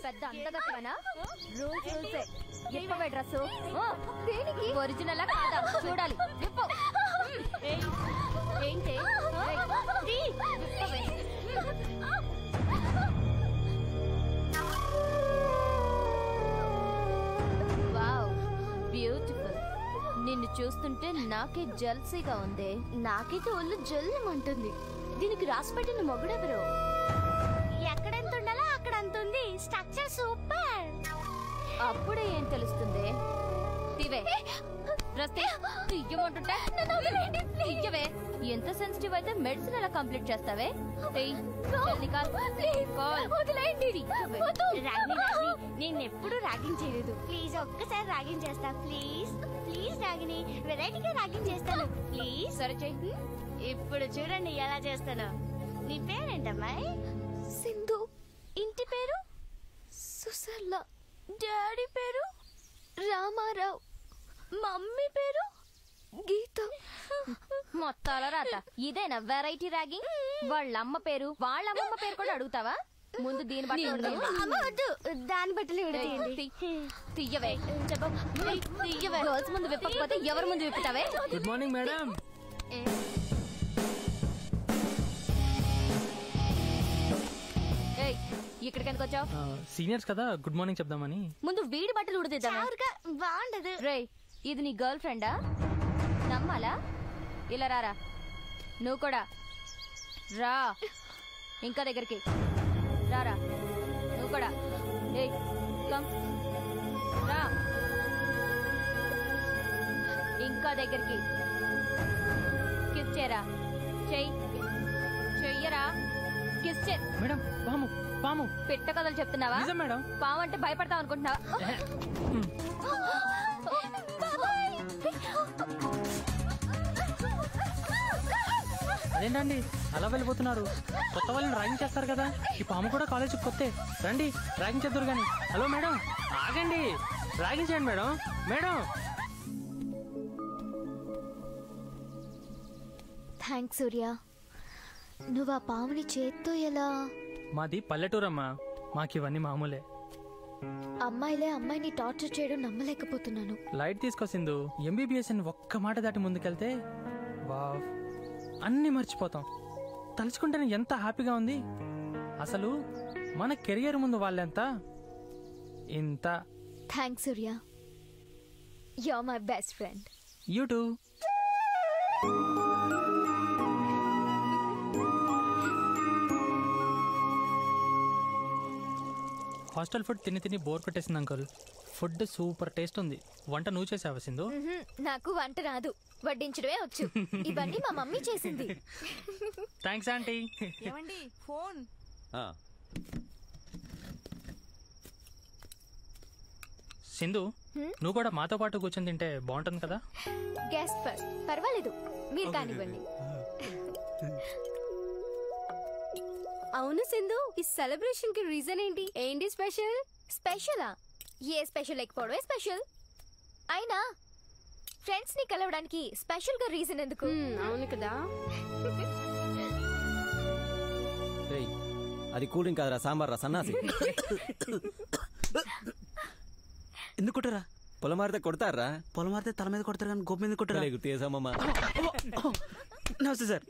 పెద్ద అంతగత్తనా రూల్స్ రూల్సే ఇప్పవే డ్రెస్ దేనికి ఒరిజినల్ కాదా చూడాలి విప్పు ఏంటి వావ్ బ్యూటిఫుల్ నిన్ను చూస్తుంటే నాకే జల్సీగా ఉంది నాకైతే ఒళ్ళు జల్లుమంటుంది దీనికి రాసి పెట్టిన మొగుడెవరు ఎక్కడెంత ఉండాలో అక్కడ అంత ఉంది స్ట్రక్చర్ సూపర్ అప్పుడే ఏం తెలుస్తుంది దివే తీయమంటుంటే తీయవే ఎంత సెన్సిటివ్ అయితే మెడిసిన్ ఎలా కంప్లీట్ చేస్తావే నేను ఎప్పుడు ర్యాగింగ్ చేయలేదు ప్లీజ్ ఒక్కసారి ర్యాగింగ్ చేస్తా ప్లీజ్ ప్లీజ్ రాగిని వెరైటీగా ర్యాగింగ్ చేస్తాను ప్లీజ్ సరే చెయ్యి ఇప్పుడు చూడండి ఎలా చేస్తాను నీ పేరేంటమ్మాయి సింధు ఇంటి పేరు సుసర్ల డాడీ పేరు రామారావు మమ్మీ పేరు గీత మొత్తాల రాత ఇదేనా వెరైటీ ర్యాగింగ్ వాళ్ళమ్మ పేరు వాళ్ళమ్మ పేరు కూడా అడుగుతావా ముందు దీని బట్టి దాని బట్టలు తీయవే తీయవే గర్ల్స్ ముందు విప్పకపోతే ఎవరి ముందు విప్పుతావే గుడ్ మార్నింగ్ మేడం ఇక్కడికి ఎందుకు వచ్చావు సీనియర్స్ కదా గుడ్ మార్నింగ్ చెప్దామని ముందు వీడి బట్టలు ఉడితే బాగుండదు రే ఇది నీ గర్ల్ ఫ్రెండా నమ్మాలా ఇలా రారా నువ్వు కూడా రా ఇంకా దగ్గరికి రారా నువ్వు కూడా ఏయ్ కమ్ రా ఇంకా దగ్గరికి కిస్ చేయరా చెయ్యరా కిస్ చే మేడం పాము పాము పెట్ట కథలు చెప్తున్నావా మేడం పాము అంటే భయపడతావు అనుకుంటున్నావా అదేంటండి అలా వెళ్ళిపోతున్నారు కొత్త వాళ్ళని ర్యాగింగ్ చేస్తారు కదా ఈ పాము కూడా కాలేజీకి కొత్తే రండి ర్యాగింగ్ చేద్దరు కానీ హలో మేడం ఆగండి ర్యాగింగ్ చేయండి మేడం మేడం థ్యాంక్స్ సూర్య నువ్వు ఆ పాముని చేత్తో ఎలా మాది పల్లెటూరమ్మా మాకివన్నీ మామూలే అమ్మాయిలే అమ్మాయిని టార్చర్ చేయడం నమ్మలేకపోతున్నాను లైట్ తీసుకోసిందు ఎంబీబీఎస్ అని ఒక్క మాట దాటి ముందుకెళ్తే వావ్ అన్నీ మర్చిపోతాం తలుచుకుంటేనే ఎంత హ్యాపీగా ఉంది అసలు మన కెరియర్ ముందు వాళ్ళెంత ఇంత thanks Surya you are my best friend you too hostel food తిని తిని బోర్ పెట్టేసింది అంకుల్ ఫుడ్ సూపర్ టేస్ట్ ఉంది వంట నువ్వు చేసావా సింధు నాకు వంట రాదు వడ్డించడమే వచ్చు ఇవన్నీ మా మమ్మీ చేసింది థ్యాంక్స్ ఆంటీ ఏమండి ఫోన్ సింధు నువ్వు కూడా మాతో పాటు కూర్చొని తింటే బాగుంటుంది కదా గెస్ట్ ఫస్ట్ పర్వాలేదు మీరు కానివ్వండి అవును సింధు ఈ సెలబ్రేషన్ కి రీజన్ ఏంటి ఏంటి స్పెషల్ స్పెషలా ఏ స్పెషల్ లేకపోవడమే స్పెషల్ అయినా ఫ్రెండ్స్ ని కలవడానికి స్పెషల్ గా రీజన్ ఎందుకు అవును కదా అది కూల్ డ్రింక్ కాదురా సాంబార్ రా సన్నాసి ఎందుకు కొట్టరా పొలం మారితే కొడతారా పొలం మారితే తల మీద కొడతారు కానీ గొప్ప మీద కొట్టరా గుర్తు చేసామమ్మా నమస్తే సార్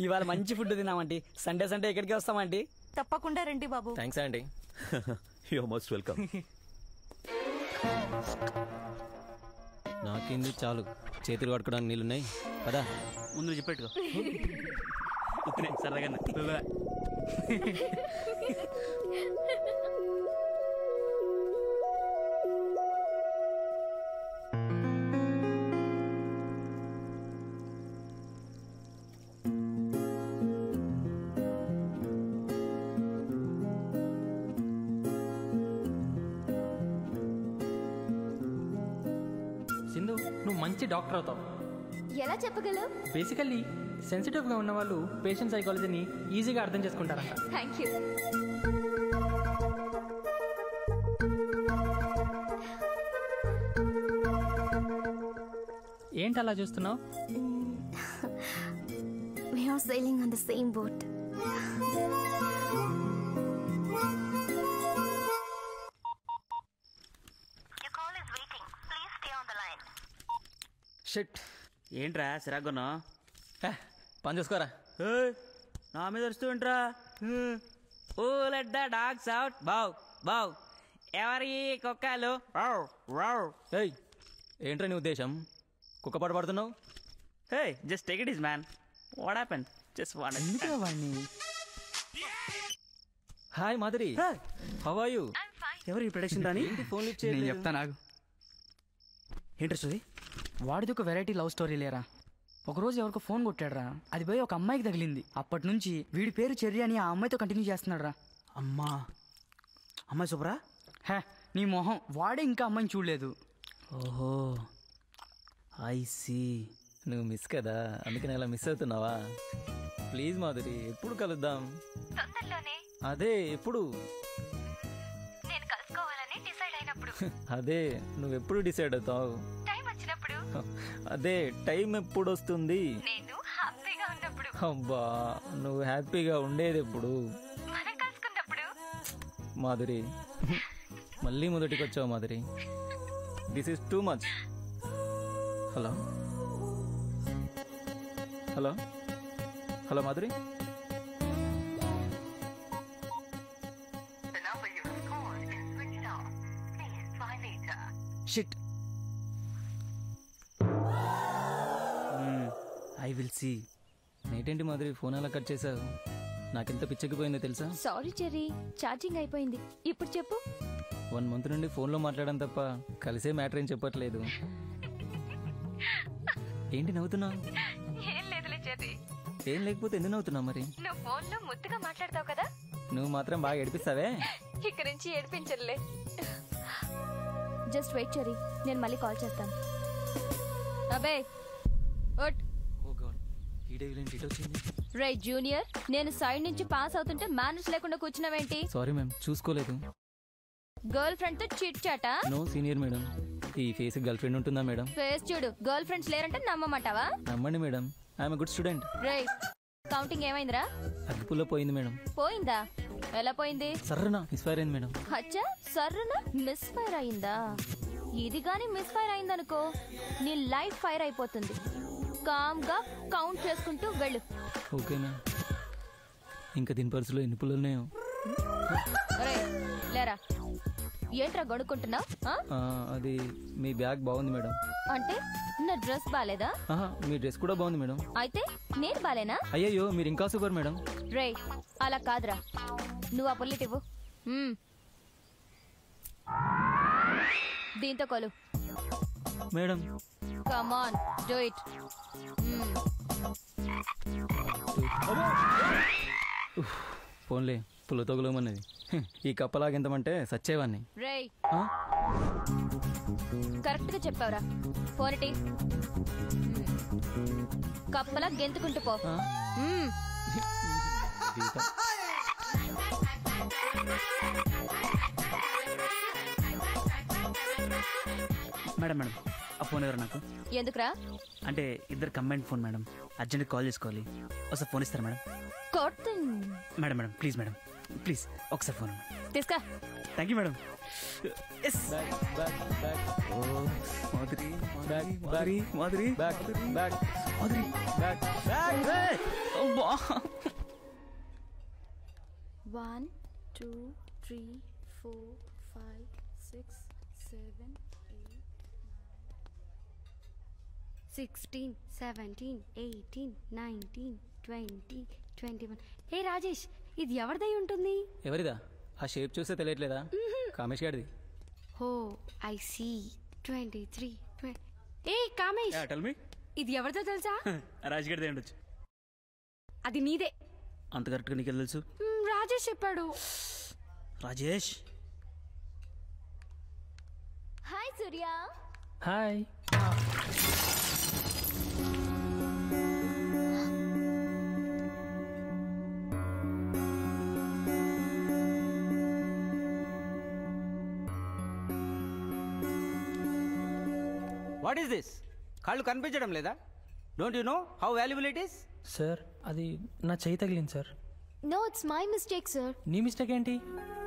ఇవాళ మంచి ఫుడ్ తిన్నామండి సండే సండే ఎక్కడికి వస్తామండి తప్పకుండా రండి బాబు థ్యాంక్స్ అండి యు మోస్ట్ వెల్కమ్ నాకేంది చాలు చేతులు కడుకోవడానికి నీళ్ళున్నాయి పదా ముందు చెప్పేట్టుకో సరదాగా సింధు నువ్వు మంచి డాక్టర్ అవుతావు ఎలా చెప్పగలవు బేసికల్లీ సెన్సిటివ్ గా ఉన్న వాళ్ళు పేషెంట్ సైకాలజీని ఈజీగా అర్థం చేసుకుంటారంట థ్యాంక్ యూ ఏంటి అలా చూస్తున్నావు sailing on the same boat. Shit ఏంట్రా సిరాగున్నా పని చూసుకోరా. నా మీద వస్తూ ఏంట్రా? ఓ లెట్ ద డాగ్స్ అవుట్. బావ్ బావ్ ఎవరి కుక్కలు? ఏయ్ ఏంట్రా నీ ఉద్దేశం? కుక్క పాట పడుతున్నావు? Hey just take it easy man. What happen? Just what వాడిని. Hi Madhuri, how are you? ఎవరు ఈ ప్రొడక్షన్ రాని ఫోన్ లిఫ్ట్ నేను చేయలేదు. చెప్తా నాకు. ఏంట్రా వాడిది ఒక వెరైటీ లవ్ స్టోరీ లేరా. ఒకరోజు ఎవరికో ఫోన్ కొట్టాడురా, అది పోయి ఒక అమ్మాయికి తగిలింది. అప్పటి నుంచి వీడి పేరు చెర్రీ అని ఆ అమ్మాయితో కంటిన్యూ చేస్తున్నాడు రా. అమ్మా అమ్మాయి సూపరా? హే నీ మొహం, వాడే ఇంకా అమ్మాయిని చూడలేదు. ఓహో ఐ సీ. నువ్వు మిస్ కదా, అందుకే నేను ఇలా మిస్ అవుతున్నావా? ప్లీజ్ మాధురి, ఎప్పుడు కలుద్దాం? తొందరలోనే అదే ఎప్పుడు? నేను కలుసుకోవాలని డిసైడ్ అయినప్పుడు, అదే నువ్వెప్పుడు డిసైడ్ అవుతావు? టైం వచ్చినప్పుడు, అదే టైం ఎప్పుడు వస్తుంది? నేను హ్యాపీగా ఉన్నప్పుడు, అబ్బా నువ్వు హ్యాపీగా ఉండేది ఎప్పుడు? మనం కలుసుకున్నప్పుడు. మాధురి మళ్ళీ మొదటికి వచ్చావు Madhuri. This is too much. Hello hello hello Madhuri. Shit. I will see. నేటేంటి మాధురి ఫోన్ అలా కట్ చేసావు? నాకెంత పిచ్చెక్కిపోయిందో తెలుసా? సారీ చెర్రీ, ఛార్జింగ్ అయిపోయింది. ఇప్పుడు చెప్పు. 1 month నుండి ఫోన్లో మాట్లాడడం తప్ప కలిసే మ్యాటర్ ఏం చెప్పట్లేదు. ఏంటి నవ్వుతున్నావు? ఏం లేదులే చెర్రీ. ఏం లేకపోతే ఎందుకు నవ్వుతున్నావు మరి? నువ్వు ఫోన్లో ముద్దుగా మాట్లాడతావు కదా, నువ్వు మాత్రం బాగా ఏడిపిస్తావే. ఇక్కడి నుంచి ఏడిపించరులే. జస్ట్ వెయిట్ చెర్రీ, నేను మళ్ళీ కాల్ చేస్తాను. అబే ఒట్. ఓ గాడ్, ఈ డే ఏంటి ఇటు వచ్చింది? రే జూనియర్, నేను సైడ్ నుంచి పాస్ అవుతుంటే మేనర్స్ లేకుండా కూర్చున్నావేంటి? సారీ మ్యామ్, చూసుకోలేదు. గర్ల్ ఫ్రెండ్ తో చిట్ చాటా? No senior madam. ఈ ఫేస్ గర్ల్ ఫ్రెండ్ ఉంటుందా మేడం? ఫేస్ చూడు, గర్ల్ ఫ్రెండ్స్ లేరంటే నమ్మమంటావా? నమ్మండి మేడం, ఐఎమ్ గుడ్ స్టూడెంట్. రే కౌంటింగ్ ఏమైందిరా? అగ్గిపుల్లో పోయింది మేడం. పోయిందా? ఎలా పోయింది? సర్రనా మిస్ఫైర్ అయింది మేడం. అచ్చా, సర్రున మిస్ ఫైర్ అయిందా? ఇది గాని మిస్ ఫైర్ అయిందనుకో, నీ లైఫ్ ఫైర్ అయిపోతుంది. కామ్ గా కౌంట్ చేసుకుంటూ వెళ్ళు. ఓకేనా? ఇంకా దీని పర్సులో ఎన్ని పుల్లలు ఉన్నాయో? రే లేరా, ఏంట్రా గొడుక్కుంటున్నావు? అది మీ బ్యాగ్ బాగుంది మేడం. అంటే నా డ్రెస్ బాలేదా? ఆహా, మీ డ్రెస్ కూడా బాగుంది మేడం. అయితే నేను బాలేనా? అయ్యయ్యో, మీరు ఇంకా సూపర్ మేడం. రే అలా కాదురా, నువ్వు ఆ పుల్లిట్ ఇవ్వు. దీంతో కొలు. Madam come on do it. ఫోన్లే పుల్ల తొగలమన్నది. ఈ కప్పలాగెంతమంటే సచ్చేవాన్ని. రే కరెక్ట్ గా చెప్పావురా. ఫోనిటి కప్పలా గెంతుకుంటూ పో. మేడం మేడం ఆ ఫోన్ ఎవరు నాకు? ఎందుకురా? అంటే ఇద్దరు combine phone madam, urgent call చేసుకోవాలి. ఒకసారి ఫోన్ ఇస్తారా madam? Madam madam please madam please ఒకసారి ఫోన్ తీసుకో. Thank you madam. Madhuri Madhuri Madhuri Madhuri. 1 2 3 4 5 6 7 8 16 17 18 19 20 21. హే రాజేష్, ఇది ఎవరిదై ఉంటుంది? ఎవరిదా? ఆ షేప్ చూస్తే తెలియట్లేదా? కామేష్ గారిది. Oh I see. 23 20. ఏ కామేష్, టెల్ మీ. ఇది ఎవరిదో తెలుసా? రాజ్ గారిదే ఉండొచ్చు. అది నీదే. అంత కరెక్ట్గా నీకు తెలుసు? రాజేష్ చెప్పాడు. Rajesh. Hi Surya. Hi. What is this? కాళ్ళు కనిపించడం లేదా? Don't you know how valuable it is? Sir అది నా చెయ్యి తగిలింది sir. No it's my mistake sir. నీ మిస్టేక్ ఏంటి?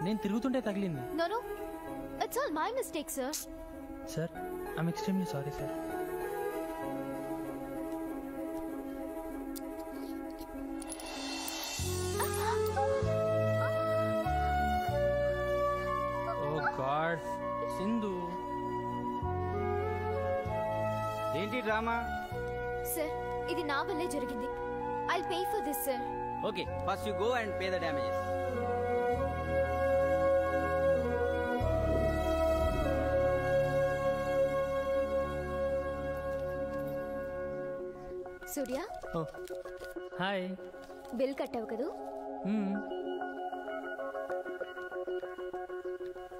నేను తిరుగుతుంటే తగిలింది. No no it's all my mistake sir. Sir I'm extremely sorry sir. Oh God Sindhu, ఏంటి డ్రామా? సార్ ఇది నా వల్లే జరిగింది. I'll pay for this sir. Okay, first you go and pay the damages. Surya hi. Bill కట్టావు కదూ?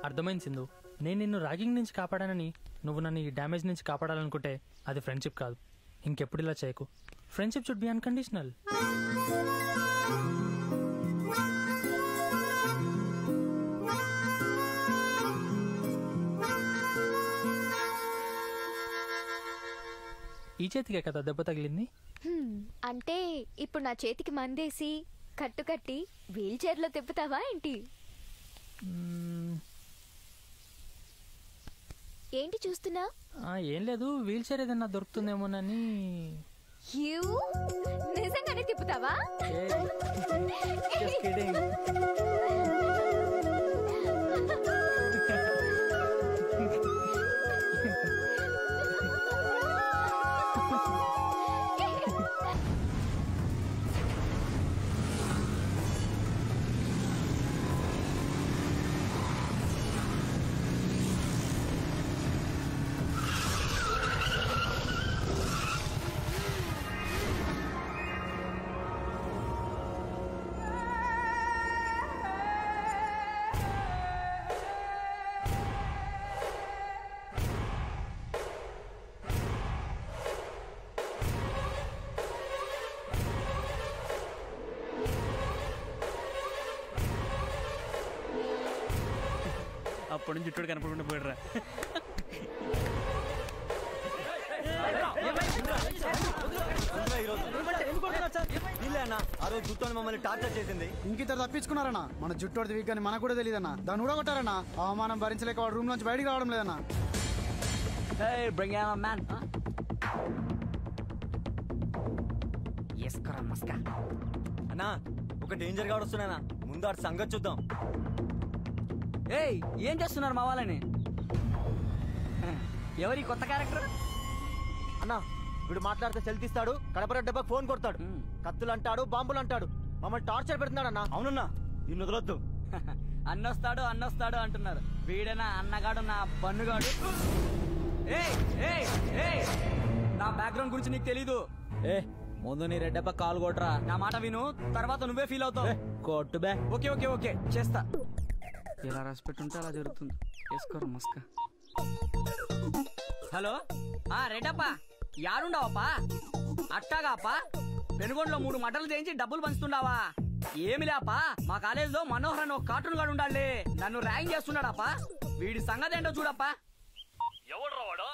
అర్థమైంది సింధు. నేను నిన్ను ర్యాగింగ్ నుంచి కాపాడానని నువ్వు నన్ను ఈ డ్యామేజ్ నుంచి కాపాడాలనుకుంటే అది ఫ్రెండ్షిప్ కాదు. ఇంకెప్పుడు ఇలా చేయకు. Friendship should be unconditional. ఈ చేతికే కదా దెబ్బ తగిలింది. అంటే ఇప్పుడు నా చేతికి మందేసి కట్టు కట్టి వీల్ చైర్లో తిప్పుతావా ఏంటి? ఏంటి చూస్తున్నా? ఏం లేదు, వీల్ చైర్ ఏదన్నా దొరుకుతుందేమోనని. నిజంగానే తిప్పుతావా? అప్పటి నుంచి చుట్టూ కనపడకుండా పోయిడరా. ఆ రోజు జుట్టుని మమ్మల్ని టార్చర్ చేసింది. ఇంకిద్దరు తప్పించుకున్నారన్నా. మన జుట్టోడిది వీక్ అని మనకు కూడా తెలియదన్నా. దాన్ని కూడా కొట్టారన్నా. అవమానం భరించలేక వాడు రూమ్ నుంచి బయటికి రావడం లేదన్నా. అన్నా ఒక డేంజర్ గా వస్తున్నానా, ముందు ఆడి సంగతి చూద్దాం. ఏయ్ ఏం చేస్తున్నారు మా వాళ్ళని? ఎవరి కొత్త క్యారెక్టర్? అన్నా వీడు మాట్లాడితే సెల్ తీస్తాడు, కడపర డబ్బాకి ఫోన్ కొడతాడు, కత్తులు అంటాడు, బాంబులు అంటాడు, మమ్మల్ని టార్చర్ పెడుతున్నాడు అన్నా. అవునన్నా దీన్ని వదలొద్దు. అన్నొస్తాడు అంటున్నారు. వీడేనా అన్నగాడు, నా బన్నుగాడు? నా బ్యాక్గ్రౌండ్ గురించి నీకు తెలీదు. ముందు నీ రెడ్డప్ప కాల్ కొట్రా. నా మాట విను, తర్వాత నువ్వే ఫీల్ అవుతావు. కొట్టు బే. ఓకే ఓకే ఓకే చేస్తా. ఎలా రాసిపెట్టుంటే అలా జరుగుతుంది. వేసుకోరు మస్క. హలో రెడ్డప్ప, యాడుండవప్పా? అట్టాగాపా పెనుగొండలో 3 మటలు చేయించి డబ్బులు పంచుతుండావా? ఏమి లేపా, మా కాలేజీలో మనోహర్ అని ఒక కార్టూన్ గాడు ఉండాలి. నన్ను ర్యాంక్ చేస్తున్నాడప్పా. వీడి సంగతి ఏంటో చూడప్పా. ఎవడు వాడు?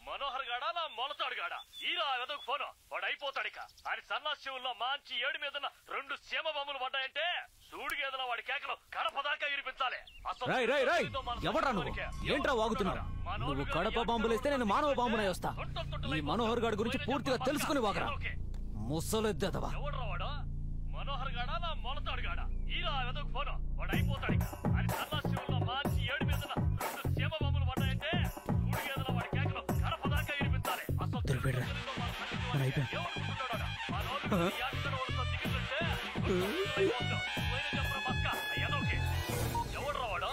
మనోహర్ గాడా నా మొలతాడు గాడా? ఈరా ఎదకు ఫోను వాడు అయిపోతాడు. ఇక ఆయన సన్నాశివుల్లో మంచి 7 మీద 2 సీమ బొమ్మలు పడ్డాయంటే సూడిగేదల వాడి కేకలు కడప దాకా వినిపించాలి. ఎవడ్రా నువ్వు? ఏంట్రా వాగుతున్నావు? నువ్వు కడప బాంబులేస్తే నేను మానవ బాంబునై వస్తా. ఈ మనోహర్ గారి గురించి పూర్తిగా తెలుసుకుని వాగరా. ముసలెద్దవా. ఎవడు వాడు? మనోహర్ గాడా నా మొలతాడు గాడా? ఈరా ఎదకు ఫోను వాడు అయిపోతాడు. ఇక ఆయన సన్నాశివుల్లో మంచి 7 మీద 2 సీమ బొమ్మలు పడ్డాయంటే సూడిగేదల వాడి కేకలు కడప దాకా వినిపించాలి. ఎవడ్రావాడు?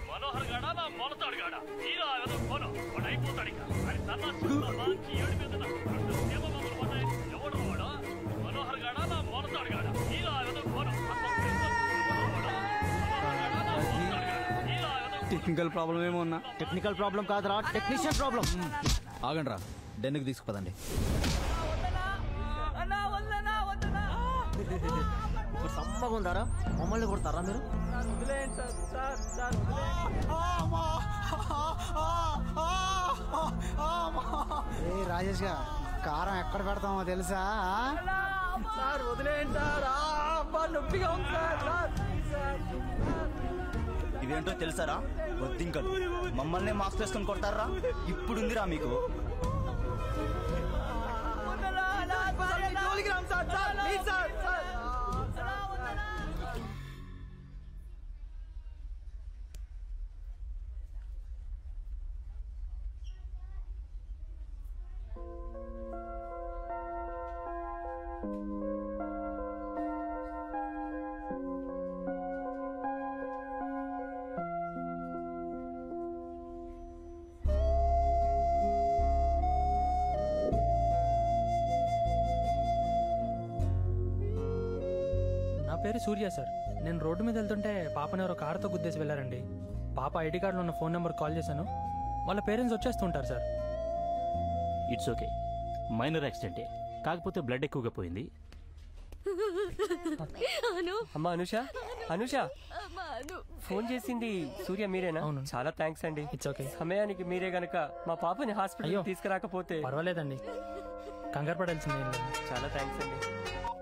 మనోహర్ గాడా నా మొలతాడు గాడా? ఈరా ఎదకు ఫోను వాడు అయిపోతాడు. ఇక ఆయన సన్నాశివుల్లో మంచి 7 మీద 2 సీమ బొమ్మలు పడ్డాయి. ఎవడ్రావాడు? మనోహర్ గాడా నా మొలతాడు గాడా? ఈరా ఎదకు ఫోను. టెక్నికల్ ప్రాబ్లం ఏమో ఉన్నా. టెక్నికల్ ప్రాబ్లం కాదురా, టెక్నీషియన్ ప్రాబ్లం. ఆగండి రా, డెన్నుకి తీసుకుపదండి. సమ్మగా ఉందారా? మమ్మల్ని కొడతారా మీరు? రాజేష్ గా కారం ఎక్కడ పెడతామో తెలుసా? సార్ వదిలేయండి సార్. నొప్పిగా ఉంది సార్. ఇవేంటో తెలుసారా? వద్దింకలు మమ్మల్ని మాస్క్ వేసుకొని కొడతారా? ఇప్పుడుందిరా మీకు. నా పేరు సూర్య సార్. నేను రోడ్డు మీద వెళ్తుంటే పాపని ఎవరో కారుతో గుద్దేసి వెళ్ళారండి. పాప ఐడి కార్డులో ఉన్న ఫోన్ నెంబర్ కాల్ చేశాను. వాళ్ళ పేరెంట్స్ వచ్చేస్తుంటారు సార్. ఇట్స్ ఓకే, మైనర్ యాక్సిడెంటే, కాకపోతే బ్లడ్ ఎక్కువగా పోయింది. అమ్మా అనుష ఫోన్ చేసింది సూర్య మీరేనా? అవును. చాలా థ్యాంక్స్ అండి. It's okay. సమయానికి మీరే గనక మా పాపని హాస్పిటల్ తీసుకురాకపోతే. పర్వాలేదండి, కంగారు పడాల్సిందే. చాలా థ్యాంక్స్ అండి.